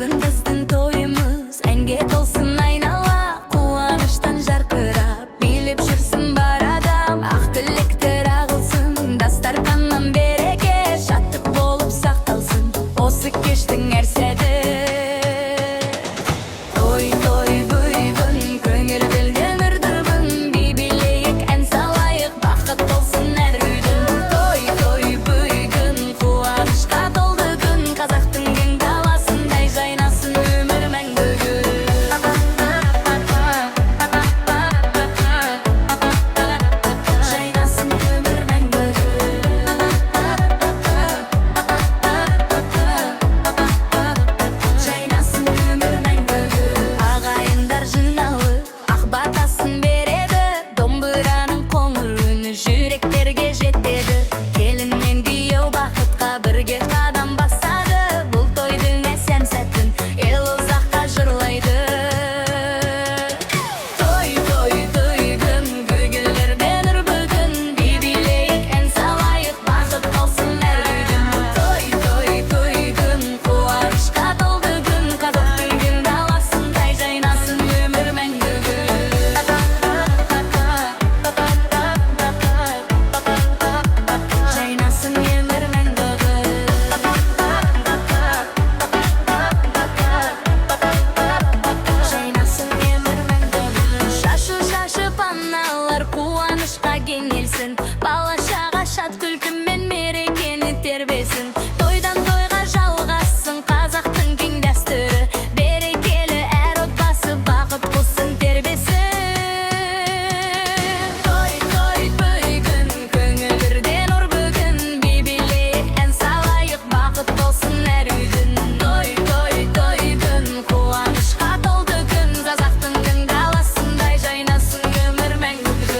Бүгін біздің тойымыз әнге толсын айнала, қуаныштан жарқырап билеп жүрсін бар адам. Ақ тілектер ағылсын, дастарханнан береке, шаттық болып сақталсын осы кештің әр сәті. Той бүгін көңіл бөлген үрдірбін, би билейік ән салайық, бақыт болсын әр үйдің. Той бүгін қуанышқа толды күн, қазақтың кең даласындай жайнасын өмір мәңгі. Жайнасын өмір мәңгі. Жайнасын өмір мәңгі. Ағайындар жиналып, ақ батасын береді, домбыраның қоңыр үні жүректерге жетеді. Келін мен күйеу бақытқа бірге қадам басады, бұл тойдың әсем сәтін ел ұзаққа жырлайды. Той күн, көңілдерден үр бүгін, би билейік ән салайық, бақыт болсын әр үйдің. Той күн, қуанышқа толды күн, қазақтың кең даласындай жайнасын өмір мәңгі. Жайнасын өмір мәңгі. Жайнасын өмір мәңгі. Шашып аналар қуанышқа кенелсін, бала-шаға шат күлкімен мерекені тербесін. Тойдан тойға жалғассын қазақтың кең дәстүрі, берекелі әр отбасы бақыт болсын тербесін. Той бүгін, көңілдерден ұр бүгін, би билейік ән салайық, бақыт болсын әр үйдің. Той күн, қуанышқа толды күн, қазақтың кең даласындай жайнасын өмір мәңгі.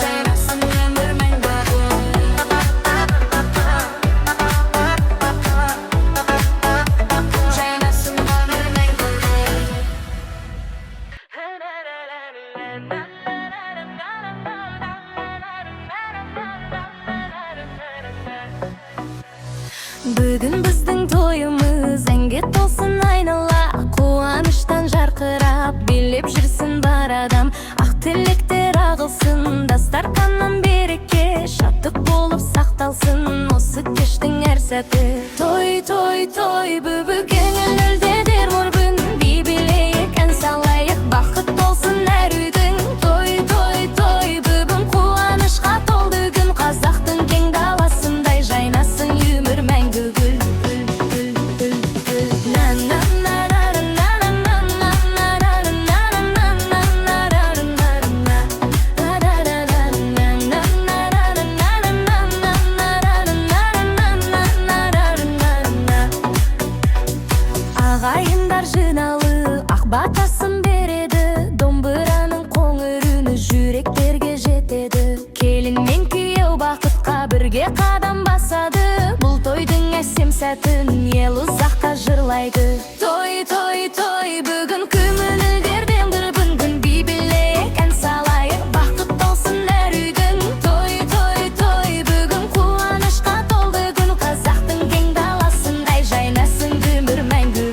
Жайнасын өмір мәңгі. Жайнасын өмір мәңгі. Бүгін біздің тойымыз әнге толсын айнала, қуаныштан жарқырап билеп жүрсін бар адам. Ақ тілектер ағылсын, дастарханнан береке, шаттық болып сақталсын осы кештің әр сәті. Той бүгін көңілдерден үр бүгін, би билейік ән салайық, бақыт болсын әр үйдің. Той бүгін қуанышқа толды күн, қазақтың кең даласындай жайнасын өмір мәңгі. Ағайындар жиналып, ақ батасын береді, домбыраның қоңыр үні жүректерге жетеді. Келін мен күйеу бақытқа бірге қадам басады, бұл тойдың әсем сәтін ел ұзаққа жырлайды. Той бүгін көңілдерден бір бүгін, би билейік ән салайық, бақыт болсын әр үйдің. Той бүгін қуанышқа толды күн, қазақтың кең даласындай жайнасын өмір мәңгі.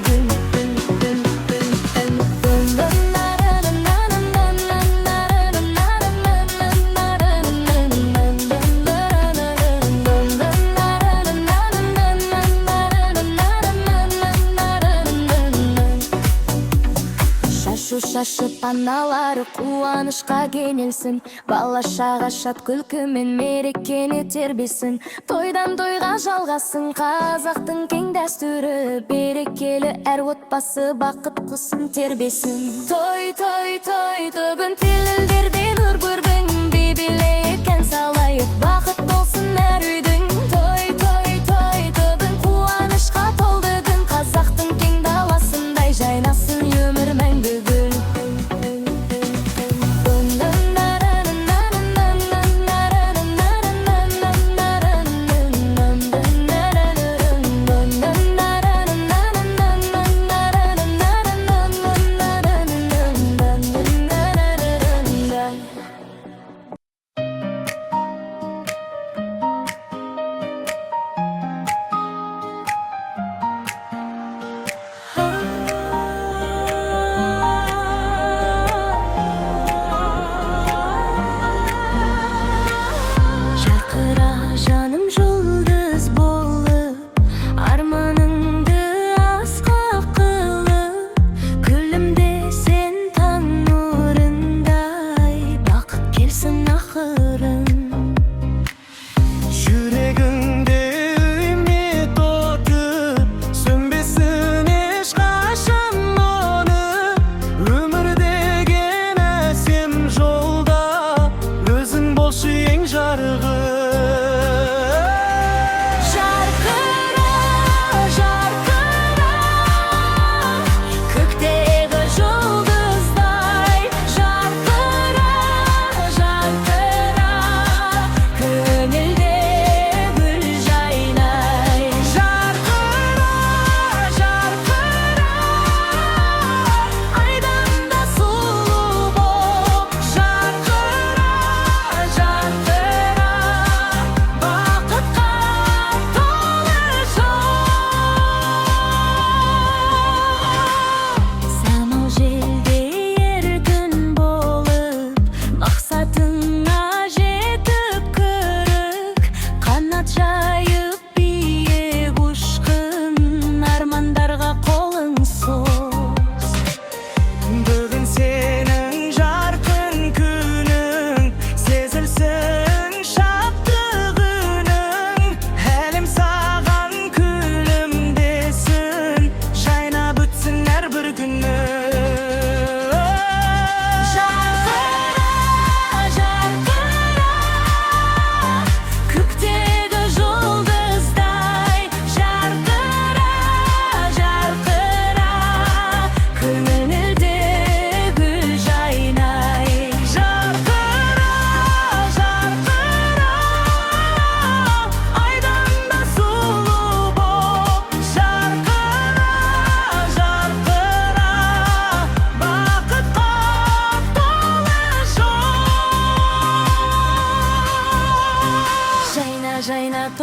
Шашып аналары қуанышқа кенелсін, бала-шаға шат күлкімен мерекені тербесін. Тойдан тойға жалғасын қазақтың кең дәстүрі, берекелі әр отбасы бақыт болсын тербесін. Той бүгін тілдерден үр бүгін, би билейік ән салайық, бақыт болсын әр үйдің. Той бүгін қуанышқа толды күн, қазақтың кең даласындай жайнасын өмір мәңгі.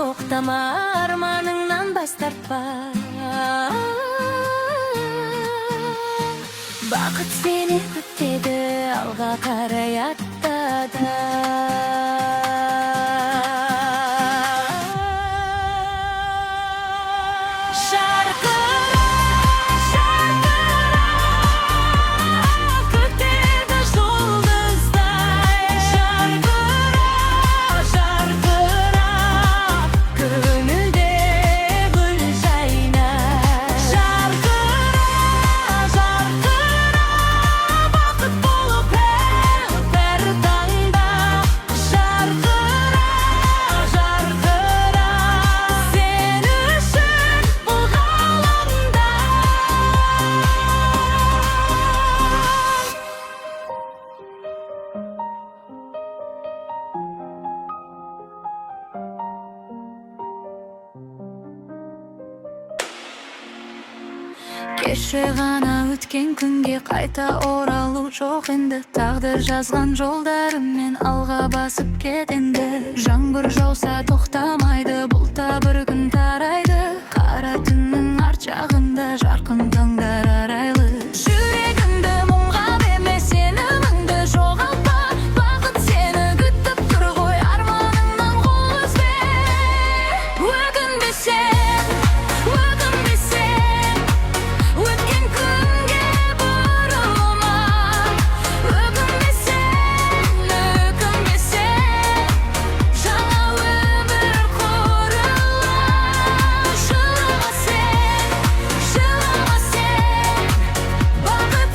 тоқтама, арманыңнан бас тартпа. Бақыт сені күтеді, алға қарай аттада. Кеше ғана өткен күнге қайта оралу жоқ енді. Тағдыр жазған жолдарымен алға басып кет енді. Жаңбыр жауса тоқтамайды, бұлтта бір күн тарайды. Қара түннің арт жағында жарқын таңдар арайлы. Жүрегімді мұңға берме, сеніміңді жоғалтпа. Бақыт сені күтіп тұр ғой, арманыңнан қол үзбе. Өкінбе сен, өкінбе сен, өткен күнге бұрылма. Өкінбе сен, өкінбе сен, жаңа өмір құрылар. Жылама сен, бақыт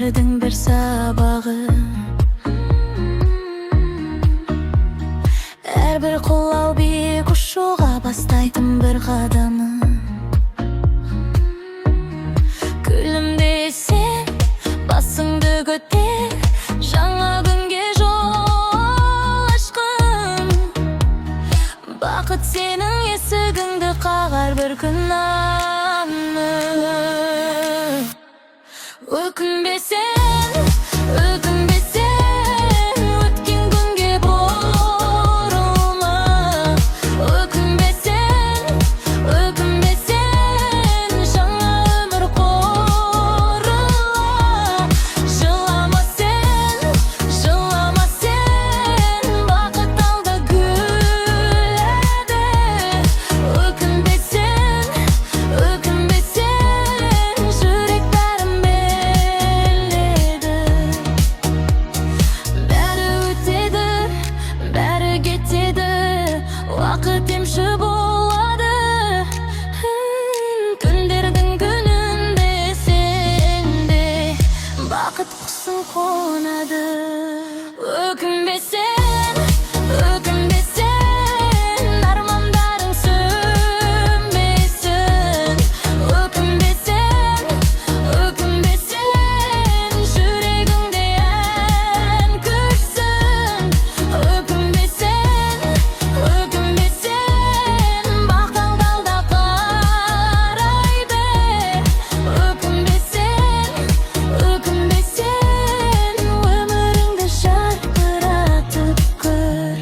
өмірдің бір сабағы. Әрбір құлау биік ұшуға бастайтын бір қадамы. Күлімдесең, басыңды көтер, жаңа күнге жол ашқын. Бақыт сенің есігіңді қағар бір күн анық. Өкінбесең, өкінбесең, өткен күнге бұрылма. Өкінбесең, өкінбесең, жаңа өмір құрыла. Жылама сен, жылама сен, бақыт алда гүледі. Өкінбесең, өкінбесең, жүрек бәрін біледі. Бәрі өтеді, бәрі кетеді, уақыт емші болады. Түндердің күнінде сен де бақыт құсың қонады. Өкінбесең, өкінбесең, армандарың сөнбесін. Өкінбесең, өкінбесең, жүрегіңде ән күшсін. Өкінбесең, өкінбесең, бақ алда қарайды. Өкінбесең, өкінбесең, өміріңді жарқыратып көр.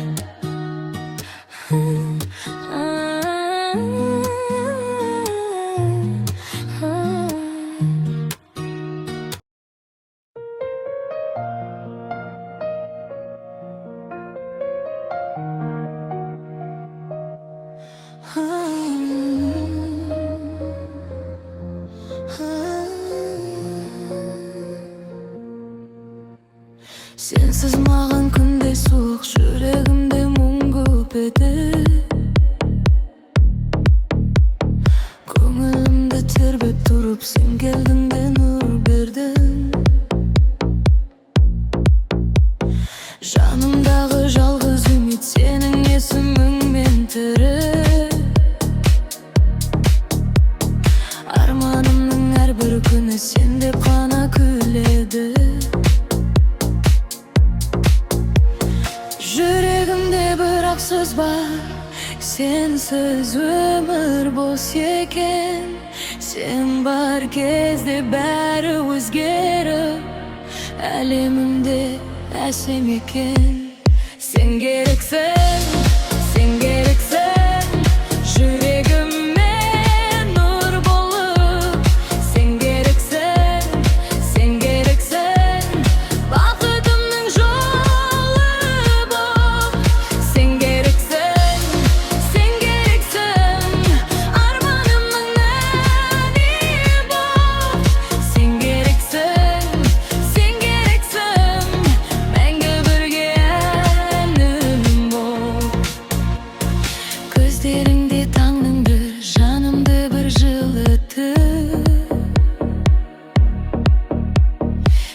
Сенсіз маған күнде суық, жүрегімде мұң көп еді. Көңілімді тербеп тұрып, сен келдің де нұр бердің. Жанымдағы жалғыз үміт сенің есіміңмен тірі. Арманымның әрбір күні сен деп қана күледі. Жүрегімде бір-ақ сөз бар, сенсіз өмір бос екен. Сен бар кезде бәрі өзгеріп, әлемімде әсем екен. Сен керексің, сен керексің, жүрегіме нұр болып. Сен керексің, сен керексің, бақытымның жолы боп. Сен керексің, сен керексің, арманымның әні боп. Сен керексің, сен керексің, мәңгі бірге әнім боп. Көздеріңде таңның бір, жанымды бір жылытып.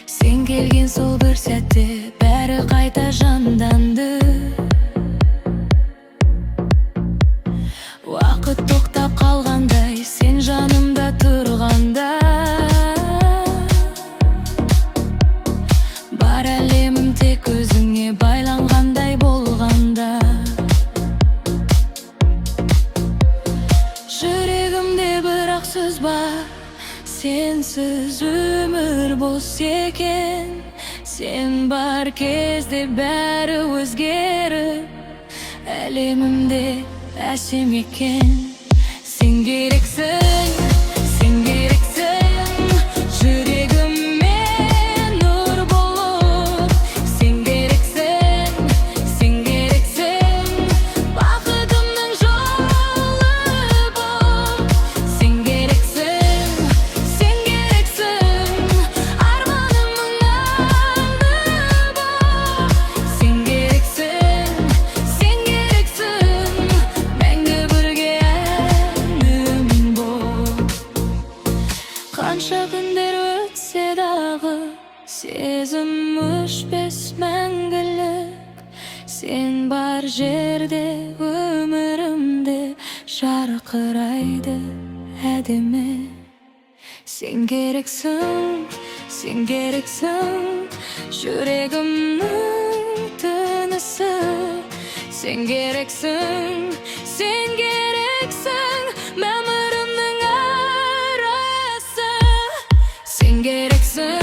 Сен келген сол бір сәтте бәрі қайта жанданды. Уақыт тоқтап қалғандай, сен жанымда тұрғанда. Бар әлемім тек өзіңе байланғандай болғанда. Жүрегімде бір-ақ сөз бар, сенсіз өмір бос екен. Сен бар кезде бәрі өзгеріп, әлемімде әсем екен. Сен керексің, сен керексің, жүрегіме нұр болып. Сен керексің, сен керексің, бақытымның жолы боп. Сен керексің, сен керексің, арманымның әні боп. Сен керексің, сен керексің, мәңгі бірге бар жерде өмірімде жарқырайды әдемі. Сен керексің, сен керексің, жүрегімнің тынысы. Сен керексің, сен керексің, өмірімнің арасы. Сен керексің,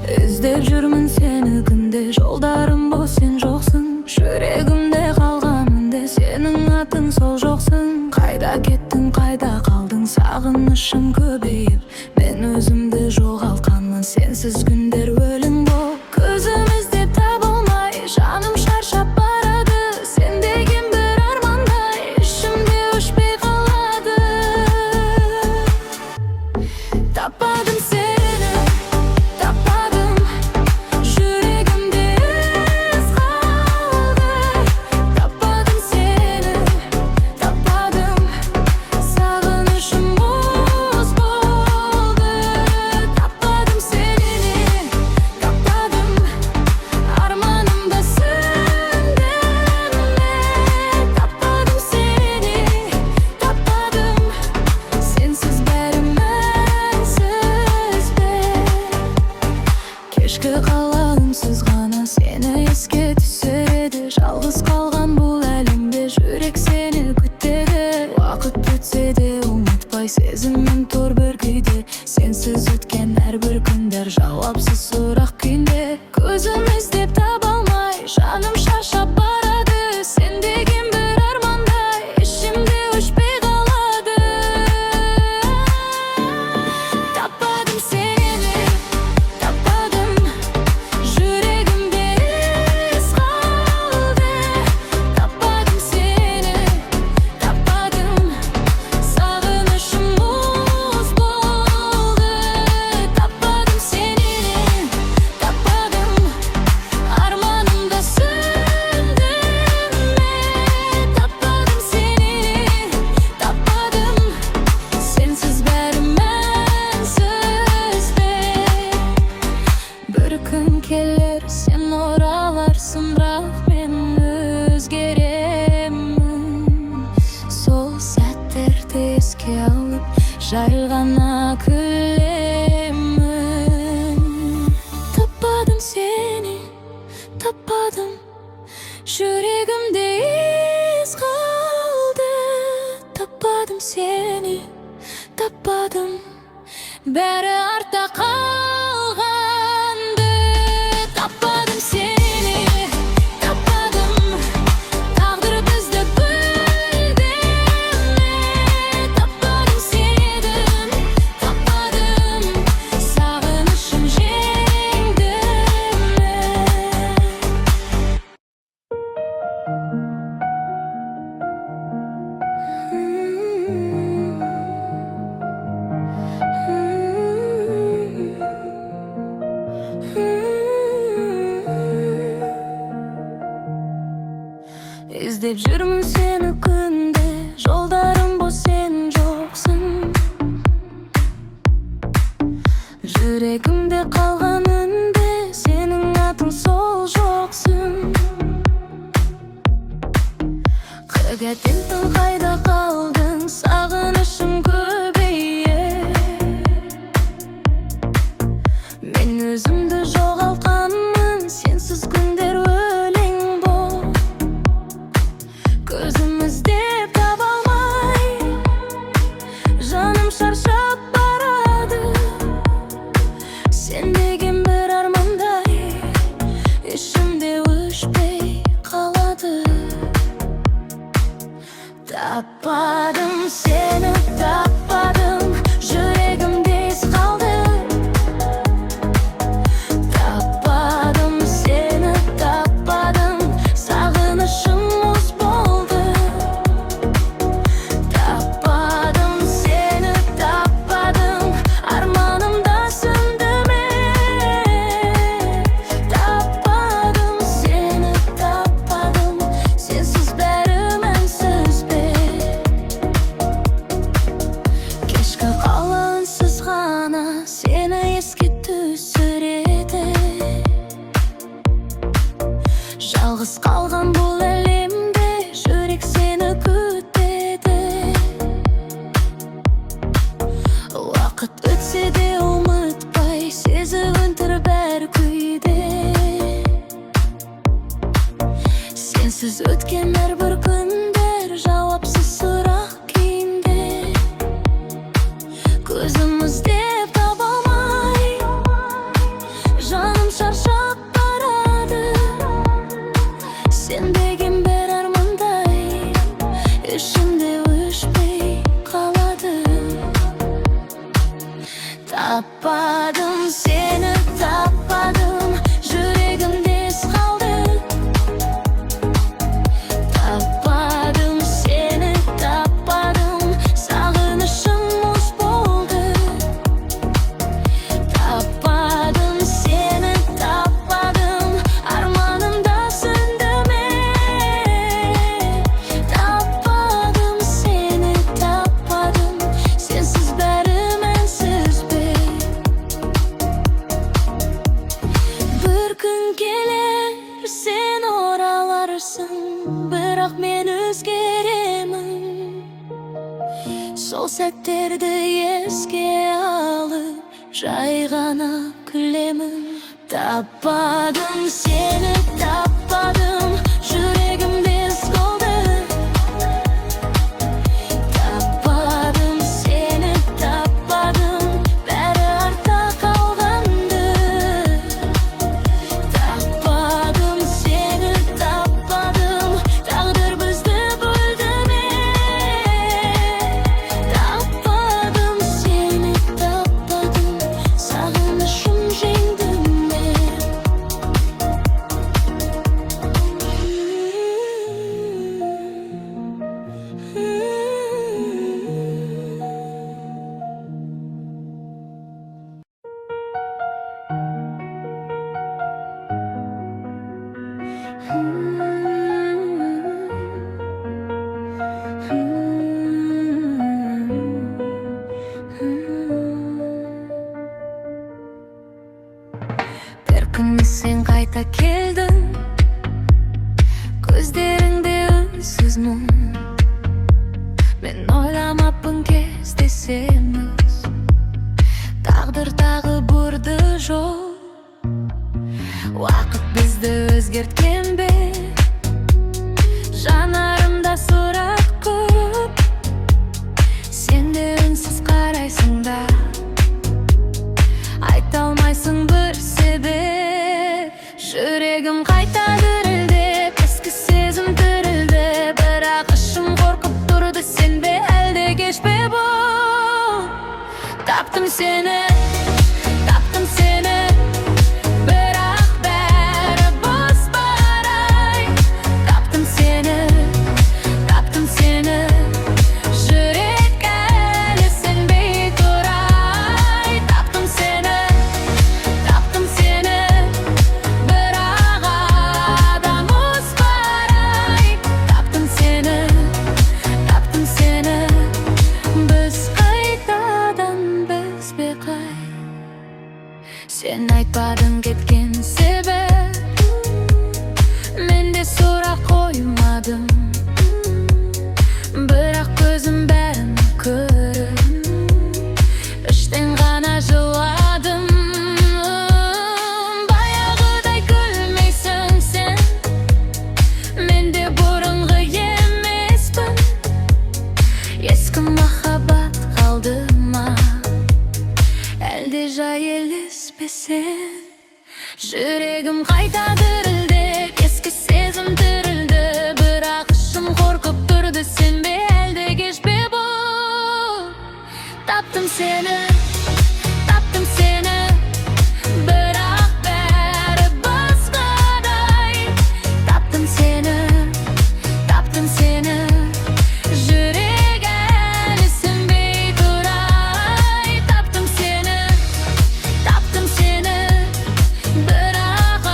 іздеп жүрмін сені күнде, жолдарым бос сен жоқсың. Жүрегімде қалғанымда сенің атың сол жоқсың. Қайда кеттің, қайда қалдың, сағынышым көбейіп, мен өзімді жоғалтқанмын. Сенсіз күндер өлең болып, көзім іздеп таба алмай, жаным шаршап барады. Сен деген бір армандай, ішімде өшпей қалады. Таппадым сені, таппадым, жүрегімде із қалды. Таппадым сені, таппадым, сағынышым мұз болды. Таппадым сені, таппадым, арманымда сөндім мен. Таппадым сені, таппадым, сенсіз бәрі мәнсіз бе. Кешкі қалауымсыз ғана сені еске түсіреді. Жалғыз қалған бұл әлемде жүрек сені күтеді. Уақыт өтсе де ұмытпай сезімім тұр бір күйде. Сенсіз өткен әрбір күндер жауапсыз сұрақ күйінде. Көзім іздеп таба алмай, жаным шаршап барады. Сен деген бір армандай, ішімде өшпей қалады. Таппадым сені, таппадым, жүрегімде із қалды. Таппадым сені, таппадым, сағынышым мұз болды. Таппадым сені, таппадым, арманымда сөндім мен. Таппадым сені, таппадым, сенсіз бәрі мәнсіз бе. Бір күн келер, сен ораларсың, бірақ мен өзгеремін. Сол сәттерді еске алып, жай ғана күлемін. Таппадым сені, таппадым, жүрегімде із қалды. Таппадым сені, таппадым, бәрі артта қалғанды. Таппадым сені, таппадым, тағдыр бізді бөлді ме. Таппадым сені, таппадым, сағынышым жеңді ме. Іздеп жүрмін сені күнде, жолдарым бос сен жоқсың. Жүрегімде қалғанымда сенің атың сол жоқсың. Қөгеттің қайда қалдың, сағынышым көбейіп, мен өзімді жоғалтқанмын. Сенсіз күндер өлең болып, көзім іздеп таба алмай, жаным шаршап барады. Сен деген бір армандай, ішімде өшпей қалады. Таппадым сені, таппадым, жүрегімде із қалды. Таппадым сені, таппадым, Жалғыз қалған бұл әлемде жүрек сені күтеді. Уақыт өтсе де ұмытпай сезігін бәрі күйде. Сенсіз өткен әрбір күндер жауапсыз сұрақ күйінде. Көзіміз деп таба алмай жаным шаршап барады. Сенбеген бір армандай ішімде өшпей қалады. Таппадым сені, таппадым, жүрегімде із қалды. Таппадым сені, таппадым, сағынышым мұз болды. Таппадым сені, таппадым, арманым да сөндü ме. Таппадым сені, таппадым, сенсіз бәрі мәнсіз бе. Бір күн келер сен ораларсың, бірақ мен өзгеремін. Сол сәттерді еске алып жай ғана күлемін. Таппадым сені, таппадым, жүрегімде із қалды. Таппадым сені, таппадым, бәрі артта қалғанды. Таппадым сені, таппадым, тағдыр бізді бөлді ме. Таппадым сені, таппадым, сағынышым жеңді ме. Бір күні сен қайта келдің, көздеріңде үнсіз мұң. Мен ойламаппын кездесеміз, тағдыр тағы бұрды жол. Уақыт бізді өзгерткен бе, жанарымда сұрақ көп. Сен де үнсіз қарайсың да, айта алмайсың бір себеп. Жүрегім қайта дірілдеп, ескі сезім тірілді. Бірақ ішім қорқып тұрды, сен бе әлде кеш пе бұл? Таптым сені, таптым сені, бірақ бәрі бос барай. Таптым сені, жүрек әлі сенбей тұрай. Таптым сені, бірақ адам мұз барай. Таптым сені, біз қайтадан біз бе қай. Сен айтпадың кеткен себеп, мен де сұрақ қоймадым. Бірақ көзім бәрін көріп, іштен ғана жыладым. Баяғыдай күлмейсің сен, мен де бұрынғы емеспін. Ескі махаббат қалды ма, әлде жай елеспесен? Жүрегім қайта дірілдеп, ескі сезім тірілді. Бірақ ішім қорқып тұрды, сен бе әлде кеш пе бұл? Таптым сені, бірақ бәрі басқадай. Таптым сені, жүрек әлі сенбей тұрай. Таптым сені, бірақ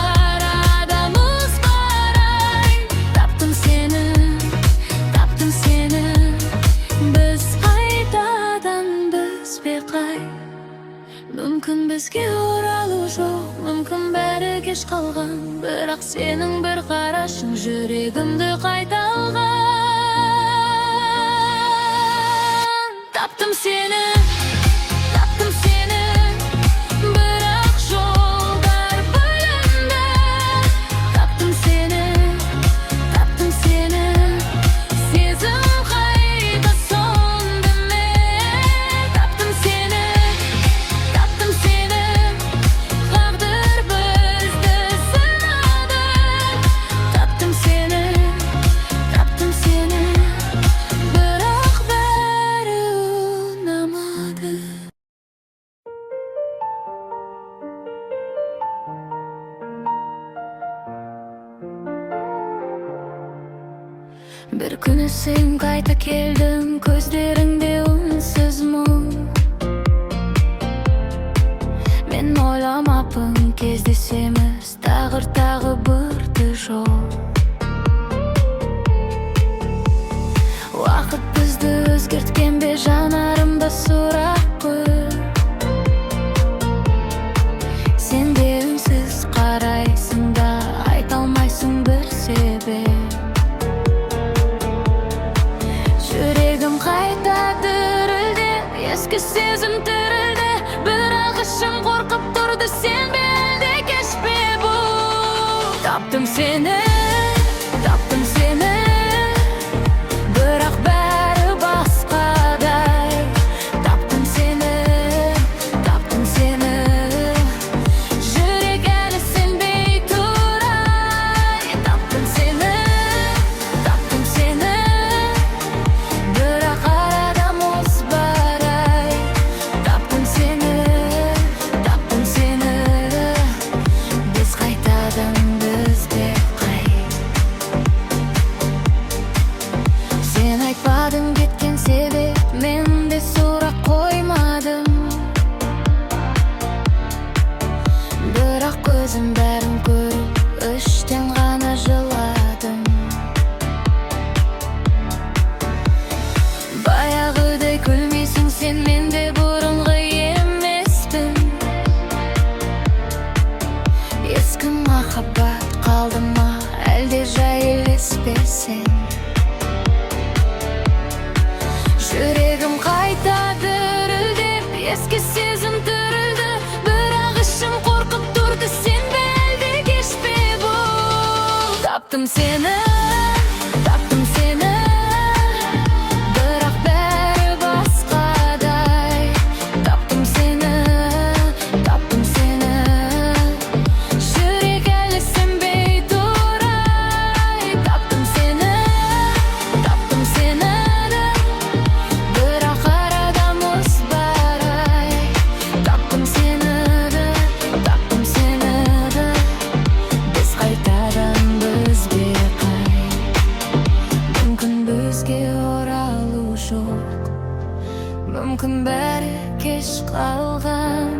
Senin bir qarashing жүрегімді қайта алған. Таптым сені, бірақ жолдар бөлінді. Таптым сені, сезім қайта соңды мен. Таптым сені, тағдыр бізді сынады. Таптым сені, бірақ бәрі ұнамады. Bir күні сен қайта келдің, көздеріңде үнсіз мұң. Мен ойламаппын кездесеміз тағы бір жол. Уақыт бізді өзгерткен бе, жанарымда сұрақ көп. Сен де үнсіз қарайсың да, айта алмайсың бір себеп. Жүрегім қайта дірілдеп, ескі сезім тірілді. Бірақ ішім қорқып тұрды, сен бе әлде кеш пе бұл? Таптым сені, бірақ бәрі басқадай. Таптым сені, жүрек әлі сенбей тұрай. Таптым сені, бірақ арада мұз бар ай. Таптым сені, біз қайтадан бізге қайт. Сен айтпадың кеткен себеп, мен де сұрақ қоймадым. Бірақ көзім бәрін көріп, іштен ғана жыладым. Баяғыдай күлмейсің сен, мен де бұрынғы емеспін. Ескі махаббат қалды ма, әлде жайлеспесең? Жүрегім қайта дірілдеп, ескі сезім тірілді. Бірақ ішім қорқып тұрды, сен бе әлде кеш пе бұл? Таптым сені, бірақ бәрі басқадай. Таптым сені, жүрек әлі сенбей тұрай. Таптым сені, бірақ арада мұз бар ай. Таптым сені, біз қайтадан бізге қайт. Мүмкін бізге оралу жоқ, мүмкін бәрі кеш қалған.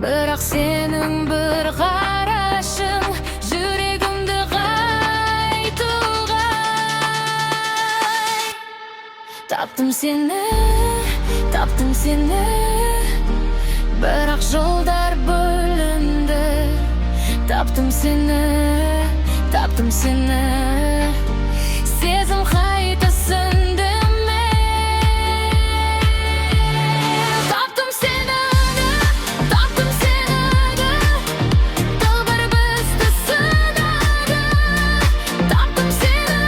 Бірақ сенің бір қарашың жүрегімді қайтуғай. Таптым сені, бірақ жолдар бөлінді. Таптым сені, сезім қайта сөнді мен. Таптым сені, тағдыр бізді сынады. Таптым сені,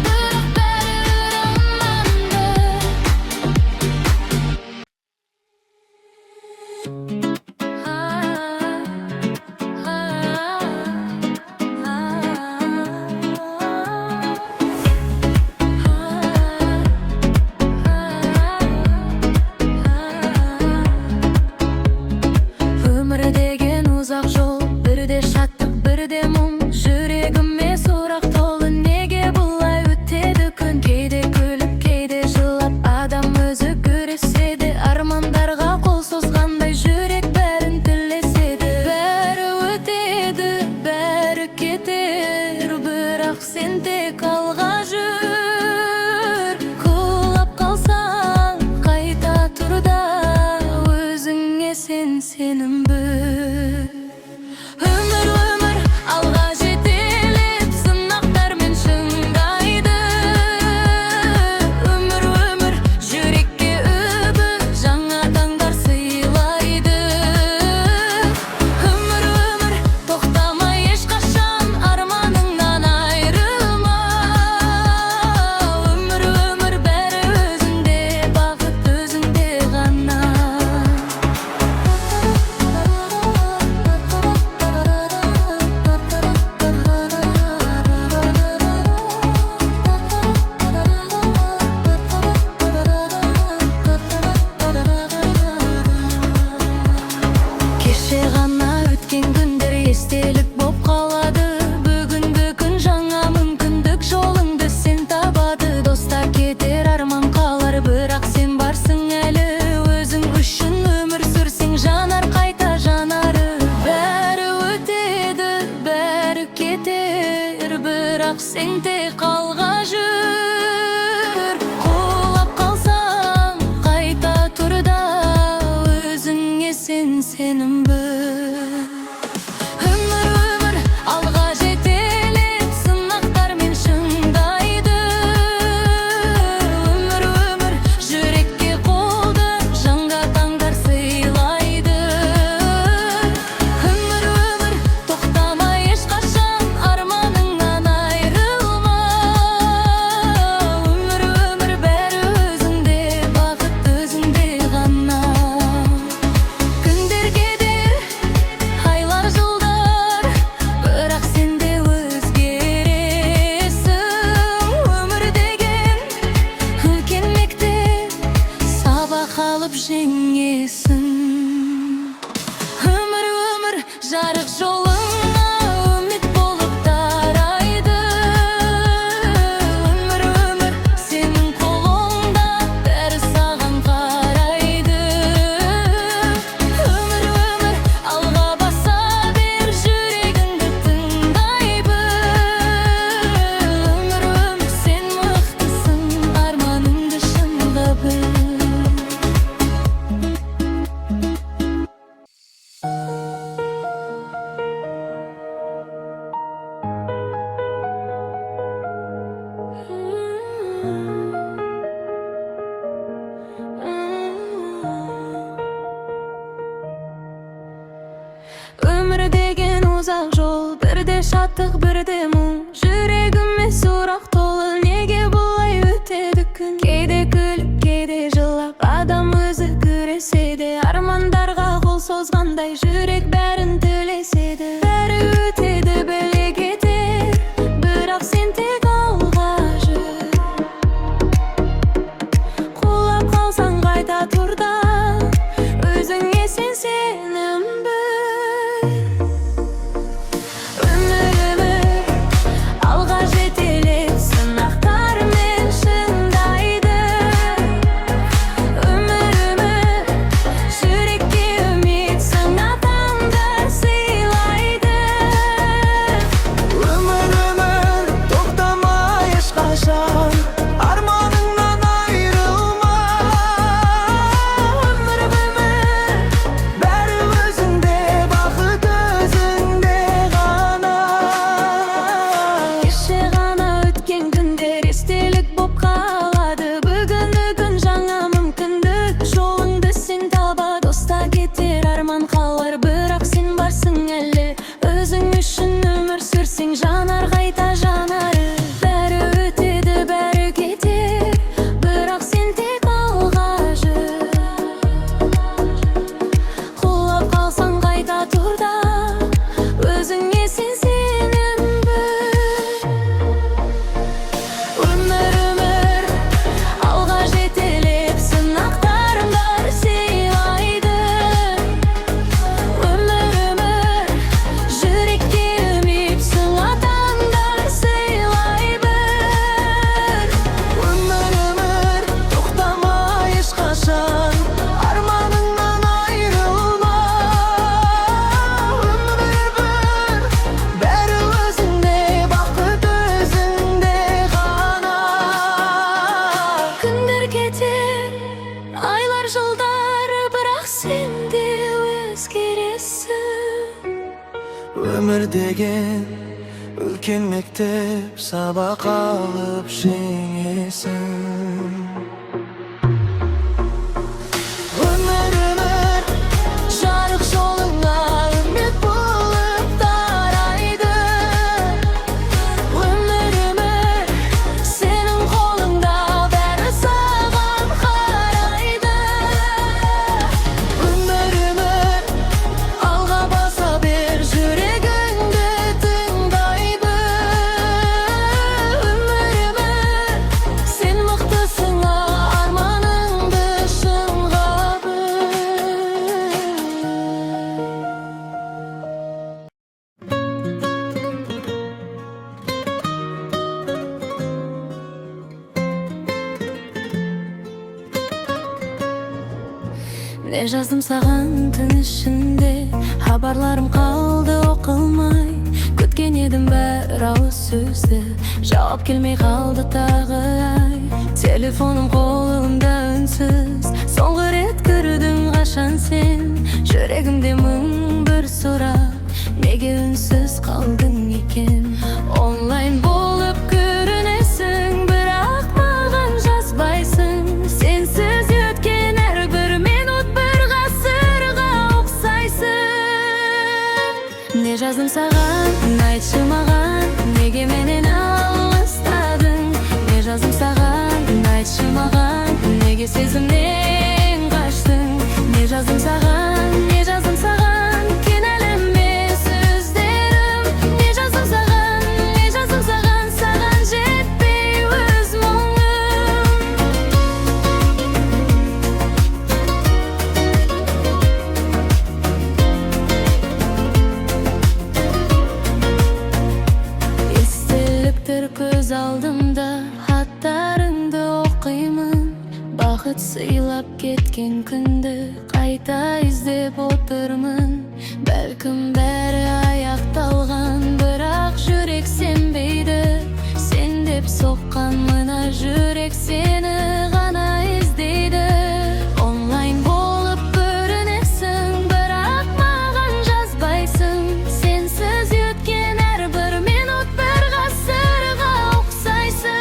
бірақ бәрі ұнамады. естелік боп қалады. Бүгінгі күн жаңа мүмкіндік, жолыңды сен табады. Достар кетер, арман қалар, бірақ сен барсың әлі. Өзің үшін өмір сүрсең, жанар қайта жанары. Бәрі өтеді, бәрі кетер, бірақ сен тек алға жүр. Құлап қалсаң қайта тұр да, өзіңе сен сенім бір. Өмір алға жетелеп, сынақтармен шыңдайды. Өмір жүрекке қолды, жаңа таңдар сыйлайды. Өмір тоқтама ешқашан, арманыңнан айрылма. Өмір бәрі өзіңде, бақыт өзіңде ғана. Күндер кетер, айлар жылдар, бірақ сен де өзгересің. Өмір деген үлкен мектеп, сабақ алып жеңесің. Өмір жарық жолыңа үміт болып тарайды. Өмір сенің қолыңда, бәрі саған қарайды. Өмір алға баса бер, жүрегіңді тыңдай біл. Өмір сен мықтысың, арманыңды шыңға біл. Өмір деген ұзақ жол, бірде шаттық, бірде мұң. Жүрегіме сұрақ толы, неге бұлай өтеді күн? Кейде күліп, кейде жылап, адам өзі күреседі. Армандарға қол созғандай, жүрек бәрін тілеседі. Бәрі өтеді, біле кетер, бірақ сен тек алға жүр. Құлап қалсаң қайта тұр да, өзіңе сен сенім бір. Өмір алға жетелеп, сынақтармен шыңдайды. Өмір жүрекке үміт, сыңа таңдар сыйлайды. Өмір тоқтама ешқашан, арманыңнан айрылма. Өмір бәрі өзіңде, бақыт өзіңде ғана. кеше ғана өткен күндер естелік боп қалады. Бүгінгі күн жаңа мүмкіндік, жолыңды сен таба. Доста кетер, арман қалар, бірақ сен барсың әлі. Өзің үшін өмір сүрсең, жанар қайта жанары. Бәрі өтеді, бәрі кетер, бірақ сен тек алға жүр. Құлап қалсаң қайта тұр да, өзіңе сен сенім бір. Өмір алға жетелеп, сынақтарыңдар сыйлайды. Өмір жүрекке үміт, сыңа таңдар сыйлай бір. Өмір тоқтама ешқашан, арманыңнан айрылма. Өмір бәрі өзіңде, бақыт өзіңде ғана. Күндер кетер, айлар жылдар, бірақ сен де өзгересің. Өмір деген үлкен мектеп, сабақ алып жеңесің. Өмір жарық жолыңа үміт болып тарайды. Өмір сенің қолыңда, бәрі саған қарайды. Өмір алға баса бер, жүрегіңді тыңдай біл. Өмір сен мықты Ne жаздым саған түн ішінде, хабарларым қалды оқылмай. Күткен едім бір ауыз сөзді, жауап келмей қалды тағы ай. Телефоным қолымда үнсіз, соңғы рет көрдің қашан сен. Жүрегімде мың бір сұрақ, неге үнсіз қалдың екен? Онлайн болып көрінесің, бірақ маған жазбайсың. Сенсіз өткен әрбір минут бір ғасырға ұқсайсың. Не жаздым саған, айтшы маған, неге менен алыстадың? Не жаздым саған, айтшы маған, неге сезімнен қаштың? Не жаздым саған, не жаздым саған, кінәліме сөздерім? Не жаздым саған, не жаздым саған, саған жетпей өз мұңым? Естеліктер көз алдымда, хаттарыңды оқимын. Бақыт сыйлап кеткен күнді қайта іздеп отырмын. Бәлкім бәрі аяқталған, бірақ жүрек сенбейді. Сен деп соққан мына жүрек сені ғана іздейді. Онлайн болып көрінесің, бірақ маған жазбайсың. Сенсіз өткен әрбір минут бір ғасырға ұқсайсың.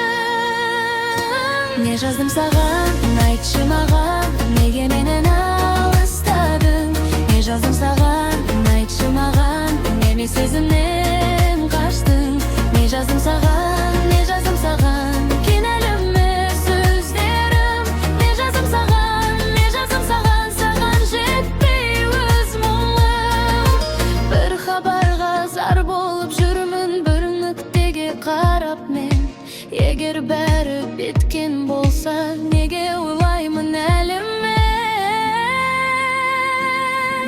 Не жаздым саған, айтшы маған, неге менен алыстадың? Не жаздым саған, айтшы маған, неге сезімнен қаштың? Не жаздым саған, не жаздым саған, кінәліме сөздерім? Не жаздым саған, не жаздым саған, саған жетпей өз мұңым? Бір хабарға зар болып жүрмін, бір нүктеге қарап мен. Егер бәрі біткен болса, неге ойлаймын әлі мен?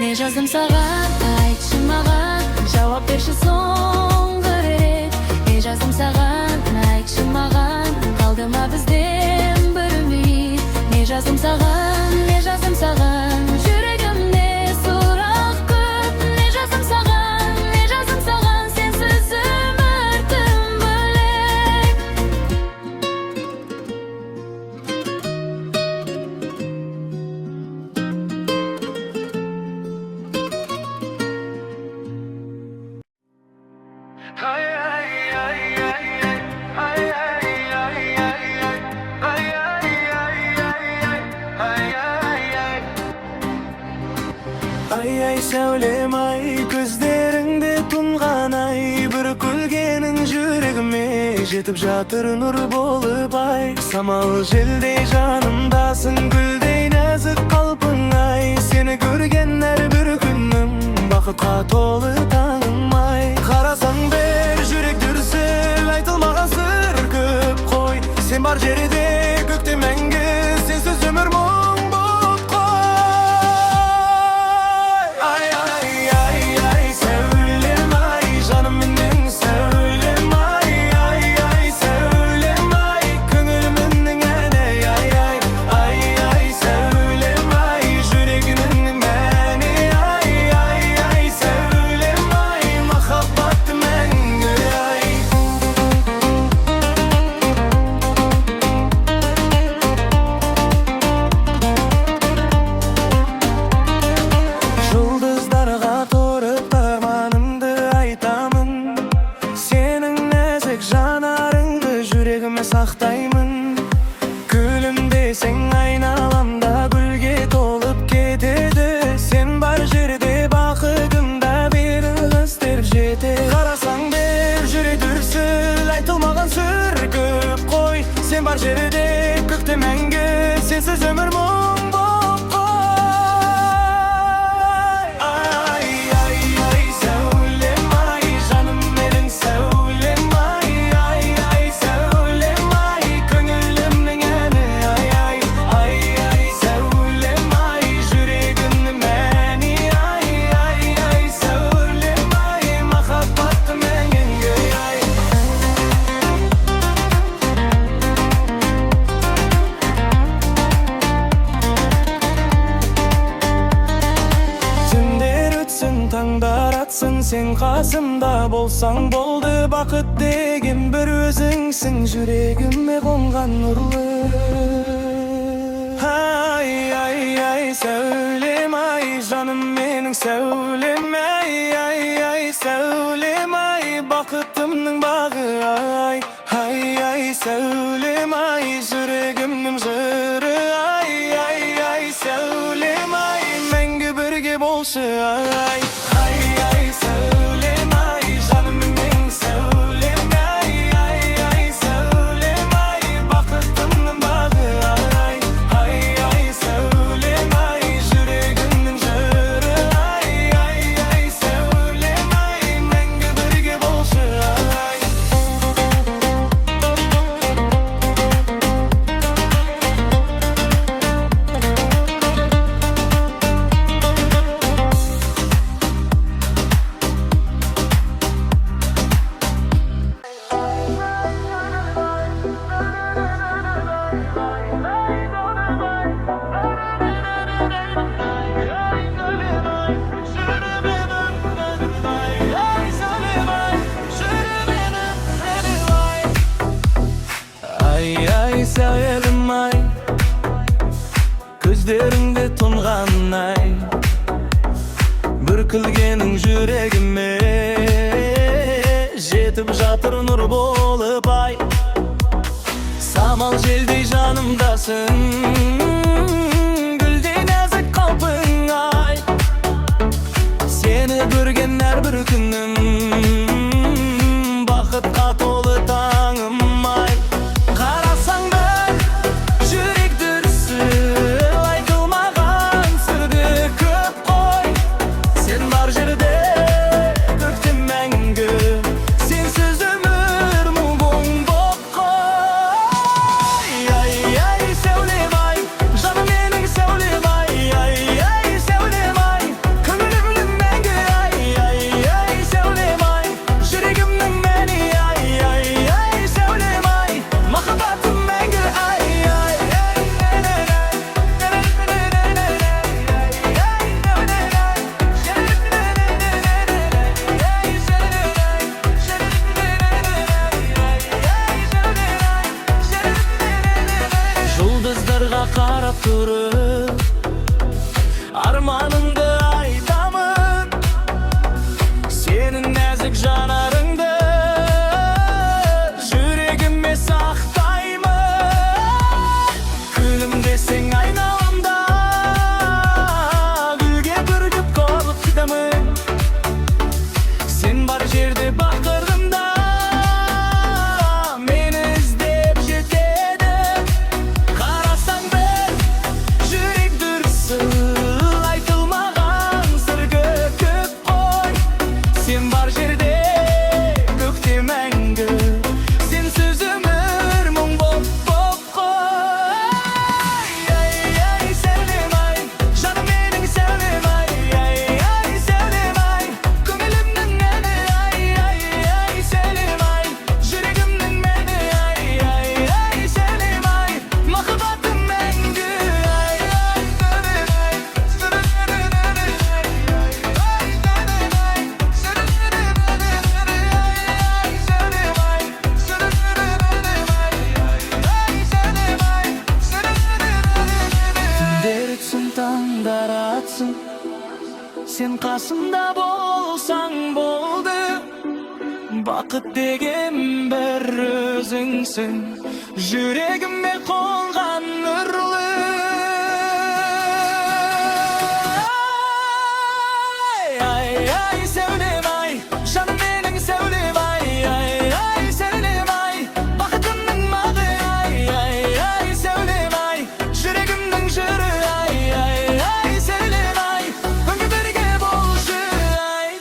Не жаздым саған, айтшы маған, жауап берші соңғы рет. Не жаздым саған, айтшы маған, қалды ма бізден бір үміт? Не жаздым саған, не жаздым саған, жүрегімде сұрақ көп. Не жаздым саған, не жаздым саған, сенсіз өмір тым бөлек. Ай, сәулем ай, көздеріңде тұнған ай. Бір күлгенің жүрегіме жетіп жатыр нұр болып ай. Самал желдей жанымдасың, гүлдей нәзік қалпың ай. Сені көрген әрбір күнім бақытқа толы таңым ай. Қарасаң бір жүрек дүрсіл, айтылмаған сыр көп қой. Сен бар жерде көкте мәңгі, сенсіз өмір мұң болып қой. Ай, ай, ай, ай, сәулем ай, жаным менің сәулем ай. Ай, ай, сәулем ай, көңілімнің әні. Ай, ай, ай, ай, сәулем ай, жүрегімнің мәні. Ай, ай, ай, сәулем ай, махаббат мәңгі ай. Жұлдыздарға тұрып арманымды айтамын. Сенің нәзік жанарыңды жүрегіме сақтаймын. Күлімдесең айналамда гүлге толып кетеді. Сен бар жерде бақытымда бір іздеп жетеді. Қарасаң бір жүрек дүрсіл, айтылмаған сыр көп қой. Сен бар жерде көкте мәңгі, сенсіз өмір мұң болып қой. Ай, ай, ай, сәулем ай, жаным менің сәулем ай. Ай, ай, сәулем ай, көңілімнің әні. Ай, ай, ай, ай, сәулем ай, жүрегімнің мәні. Ай, ай, ай, сәулем ай, махаббат мәңгі ай. Қасымда болсаң болды, бақыт деген бір өзіңсің, жүрегіме қонған нұрлы. Ай, сәулем ай, жаным менің сәулем ай, сәулем ай, бақытымның бағы ай, сәулем ай, жүрегімнің жыры ай, сәулем ай, мәңгі бірге болшы ай, сәулем ай, жаным менің сәулем ай, сәулем ай, бақытымның бағы ай, сәулем ай, жүрегімнің жыры ай, сәулем ай, мәңгі бірге болшы ай. Ай, сәулем ай, көздеріңде тұнған ай, бүркілгенің жүрегіме жетіп жатыр нұр болып ай. Самал желдей жанымдасың, гүлдей нәзік қалпың ай, сені көрген әрбір күнім бақытқа толы таңым ай. Қарасаң бір жүрек дүрсіл, айтылмаған сырды көп қой, сен бар жерде көкте мәңгі, сенсіз өмір мұң боп қой. Ай, сәулем ай, жаным менің сәулем ай, сәулем ай, көңілімнің мәңгі ай, сәулем ай, жүрегімнің мәні ай, сәулем ай, махаббатым мәңгі ай. Жұлдыздарға қарап тұрып арманымды айтамын, сенің нәзік жанарыңды жүрегіме сақтаймын. Күлімдесең айналамда, гүлге бүркіп қалып кетемін, сен бар жерде бақырдымда мені іздеп жетеді. Қарасаң бір жүрек дүрсіл, айтылмаған сыр көп қой, сен бар жерде көкте мәңгі, сенсіз өмір мұң боп қой. Ай, сәулем ай, жаным менің сәулем ай, сәулем ай, көңілімнің әні ай, сәулем ай, жүрегімнің мәні ай, сәулем ай, махаббатым мәңгі түндер өтсін, таңдар атсын, сен қасымда болсаң болды, бақыт деген бір өзіңсің, жүрегіме қонған нұрлы. Ай, сәулем ай, жаным менің сәулем ай, сәулем ай, бақытымның мағы ай, сәулем ай, жүрегімнің жыры ай, сәулем ай, мәңгі бірге болшы ай.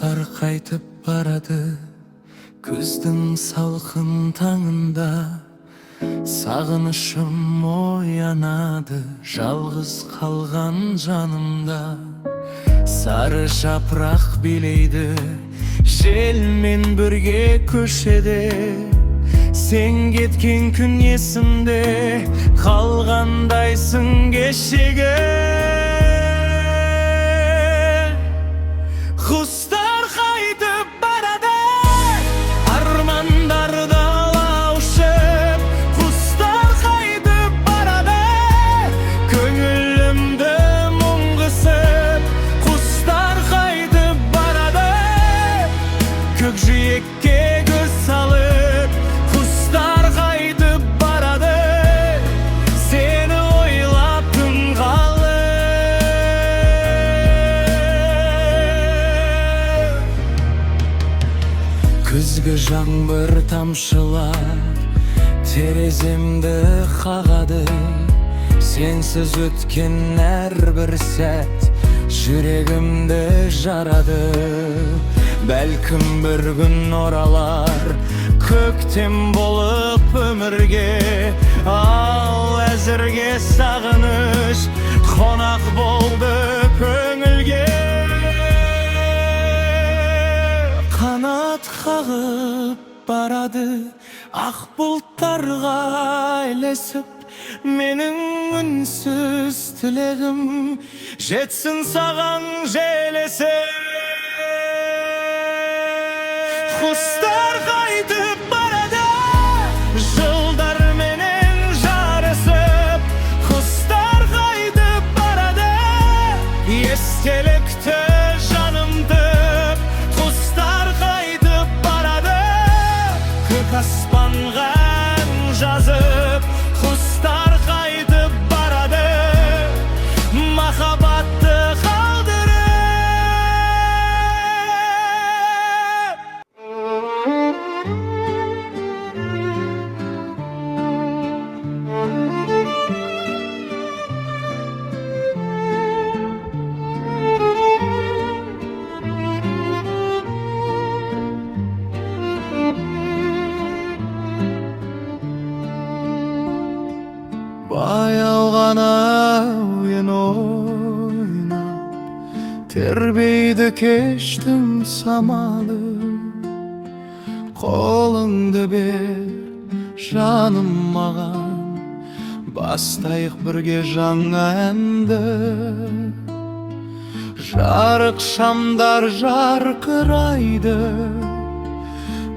қайтып барады күздің салқын таңында. Сағынышым оянады жалғыз қалған жанымда. Сары жапырақ билейді желмен бірге көшеде. Сен кеткен күн есімде қалғандайсың кешегі. Құстар қайтып барады армандарды ала ұшып. Құстар қайтып барады көңілімді мұң қысып. Құстар қайтып барады көкжиекке көз салып. Құстар қайтып барады сені ойлап түн қалып. Күзгі жаңбыр тамшылар тереземді қағады. Сенсіз өткен әрбір сәт жүрегімді жарады. Бәлкім бір күн оралар көктем болып өмірге. Ал әзірге сағыныш қонақ болды көңілге. Қанат қағып барады ақ бұлттарға ілесіп. Менің үнсіз тілегім жетсін саған желесіп. Құстар қайтып барады жылдар менен жарысып. Құстар қайтып барады естелікті жанымды. Құстар қайтып барады көк аспанға ән жазып. Құстар қайтып барады махаббатты қалдырып. Баяу ғана ойын ойнап тербейді кештің самалы. Қолыңды бер жаным маған бастайық бірге жаңа әнді. Жарық шамдар жарқырайды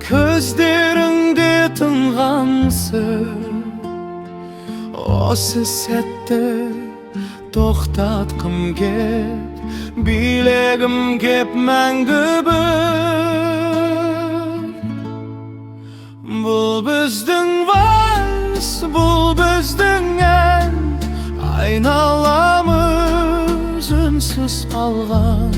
көздеріңде тынғансың. Осы сәтті тоқтатқым кеп, билегім кеп мәңгі бір. Бұл біздің вальс, бұл біздің ән, айналамыз үнсіз қалған.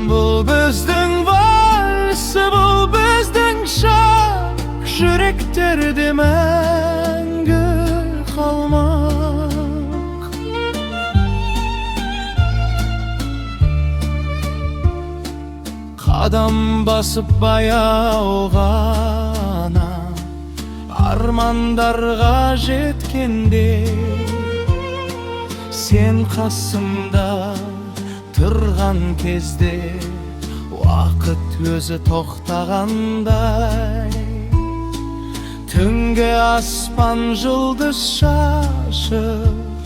Бұл біздің вальс, бұл біздің шақ, жүректерде мәңгі қалмақ. Қадам басып баяу ғана армандарға жеткенде, сен қасымда тұрған кезде уақыт өзі тоқтағандай. Түнге аспан жұлдыз шашып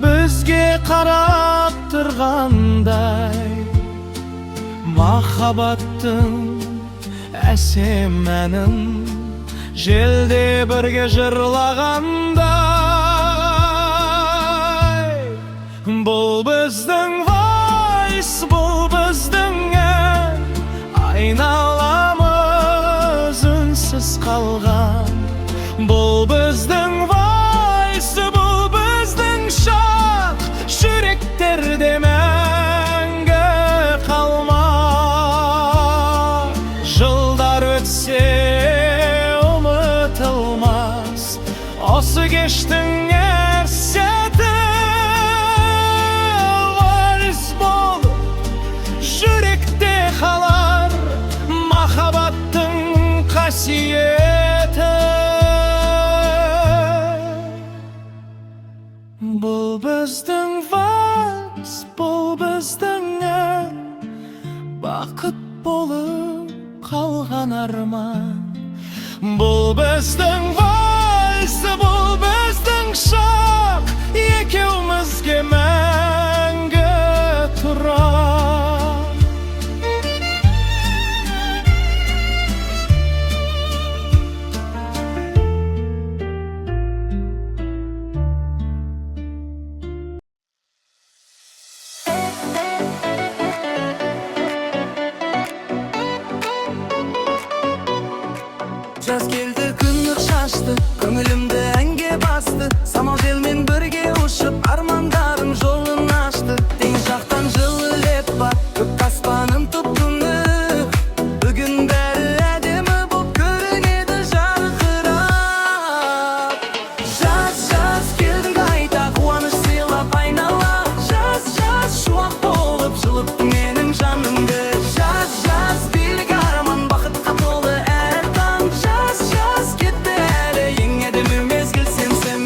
бізге қарап тұрғандай. Махаббаттың әсем әнін желде бірге жырлағандай. Бұл біздің вальс, бұл біздің ән, айналамыз үнсіз қалған. Бұл біздің вальс, бұл біздің шақ, жүректерде мәңгі қалмақ. Жылдар өтсе ұмытылмас осы кештің әр сәті. Вальс болып бақыт болып қалған арман. Бұл біздің вальсы, бұл біздің шақ, екеумізге мәңгі тұрар. Жаз келді, күн нұр шашты, көңілімді әнге басты. Самал желмен бірге ұшып, армандарым жолын ашты. Тең жақтан жылы леп бар, көк аспаным тұп-тұнық. Бүгін бәрі әдемі боп көрінеді жарқырап. Жаз, жаз келдің қайта, қуаныш сыйлап айнала. Жаз, жаз шуақ болып жылытты менің жанымды. Жаз, жаз билік арман, бақытқа толы әр таң. Жаз, жаз кетті әлі, ең әдемі мезгіл сенсің.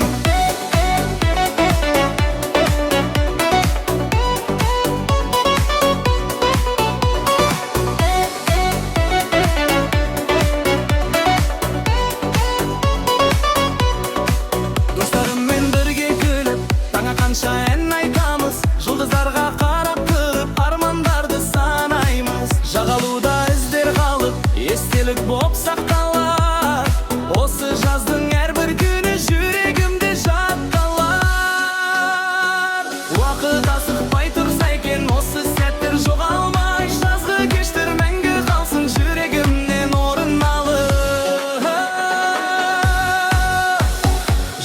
Достарыммен бірге күліп, таңа қанша ән айтамыз. Жұлдыздарға қарап тұрып, армандарды санаймыз. Жағалуда іздер қалып, естелік боп сақталар. Осы жаздың әрбір күні жүрегімде жатталар. Уақыт асықпай тұрса екен, осы сәттер жоғалмай. Жазғы кештер мәңгі қалсын жүрегімнен орын алып.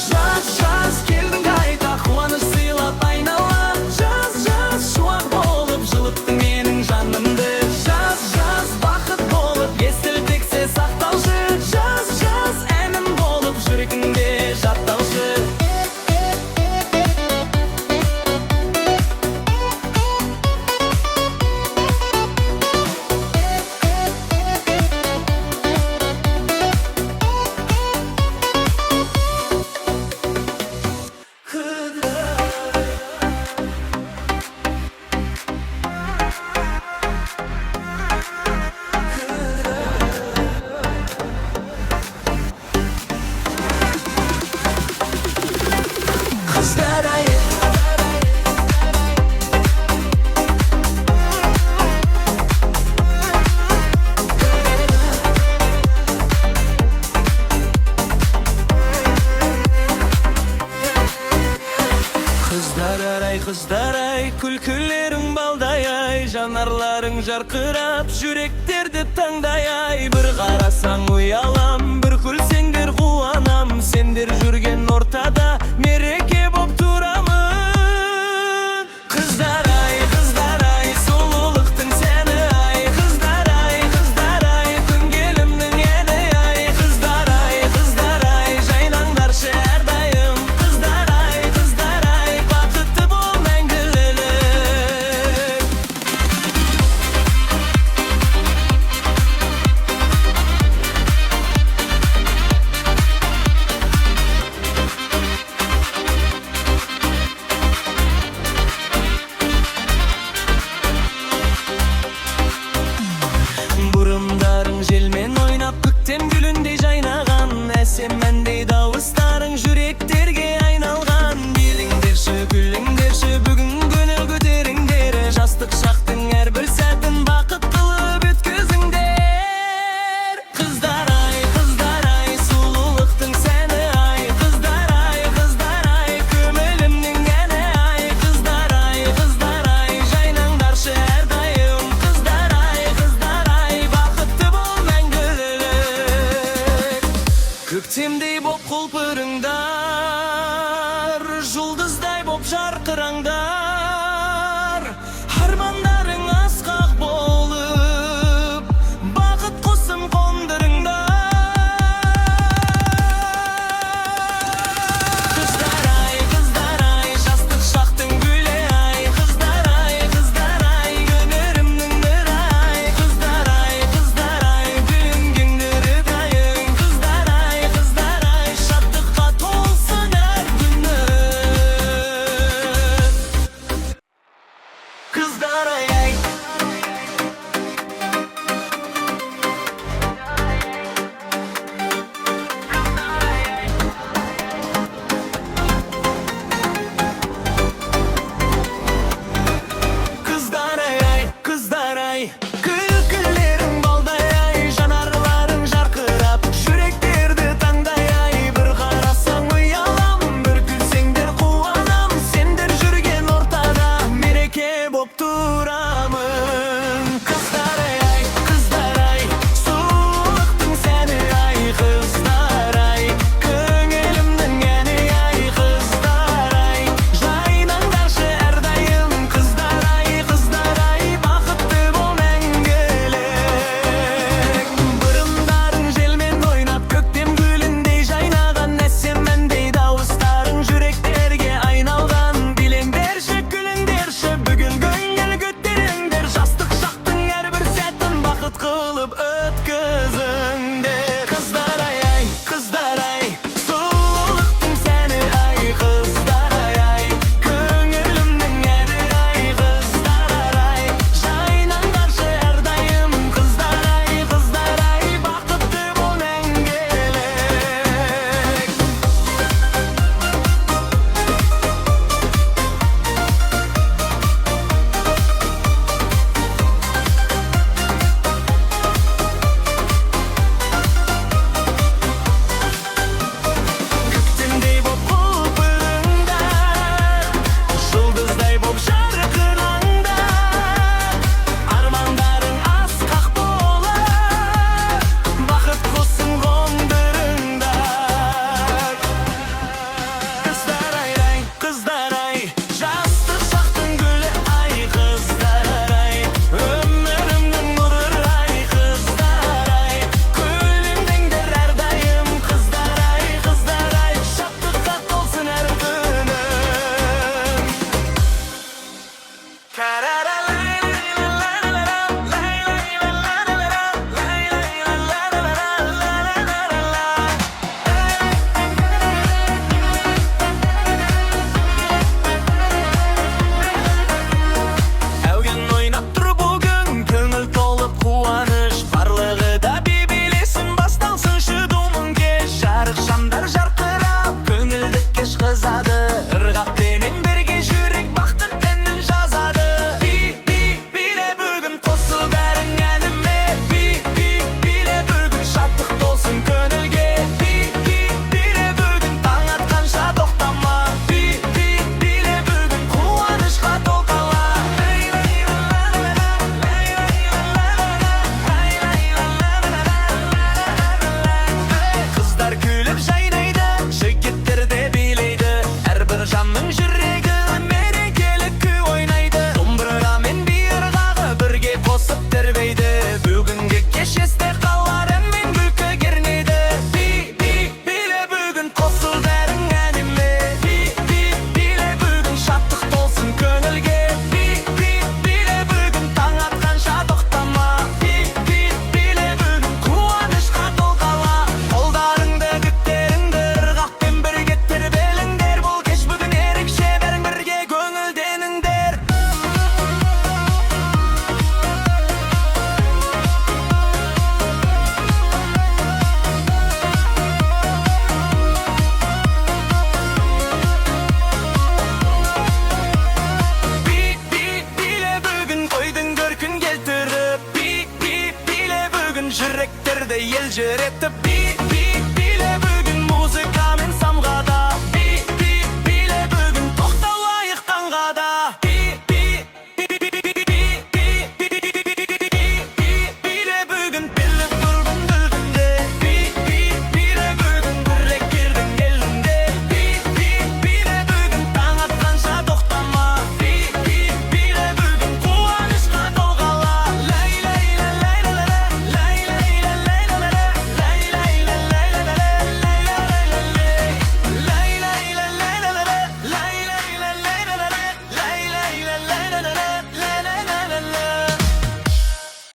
Жаз, жаз келдің қайта, қуаныш сыйлап айнала. Жаз, жаз шуақ болып жылытты менің жанымды. Жаз, жаз бақыт болып естілтексе сақтаушы. Жаз, жаз әнім болып жүрегіңде жаттаушы. Қыздар-ай, қыздар-ай, қыздар-ай, күлкілерің балдай-ай, жанарларың жарқырап, жүректерді таңдай-ай. Bir қарасаң ұялам, бір күлсеңдер қуанам. Сендер жүрген ортада мереке боп тұрамын. Қыздар-ай, қыздар-ай, сұлулықтың сәні ай. Қыздар-ай, қыздар-ай, күнгелімнің әні ай. Қыздар-ай, қыздар-ай, жайнаңдаршы әрдайым. Қыздар-ай, қыздар-ай, бақытты бол мәңгілік. жүректерді елжіретіп